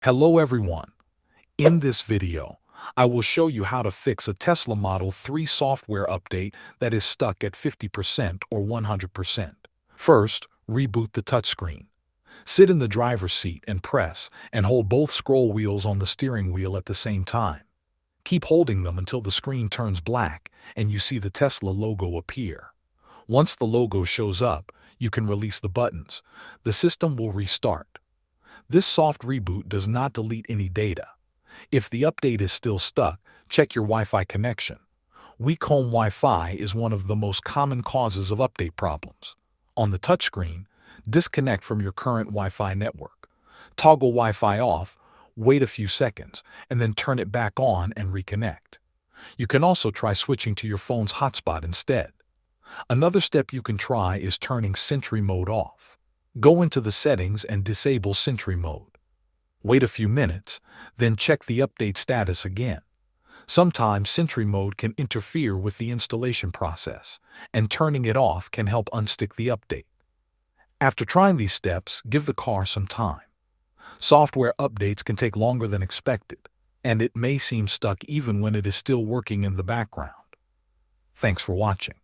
Hello everyone. In this video, I will show you how to fix a Tesla Model 3 software update that is stuck at 50% or 100%. First, reboot the touchscreen. Sit in the driver's seat and press and hold both scroll wheels on the steering wheel at the same time. Keep holding them until the screen turns black and you see the Tesla logo appear. Once the logo shows up, you can release the buttons. The system will restart. This soft reboot does not delete any data. If the update is still stuck, check your Wi-Fi connection. Weak home Wi-Fi is one of the most common causes of update problems. On the touchscreen, disconnect from your current Wi-Fi network. Toggle Wi-Fi off, wait a few seconds, and then turn it back on and reconnect. You can also try switching to your phone's hotspot instead. Another step you can try is turning Sentry mode off. Go into the settings and disable Sentry mode. Wait a few minutes, then check the update status again. Sometimes Sentry mode can interfere with the installation process, and turning it off can help unstick the update. After trying these steps, give the car some time. Software updates can take longer than expected, and it may seem stuck even when it is still working in the background. Thanks for watching.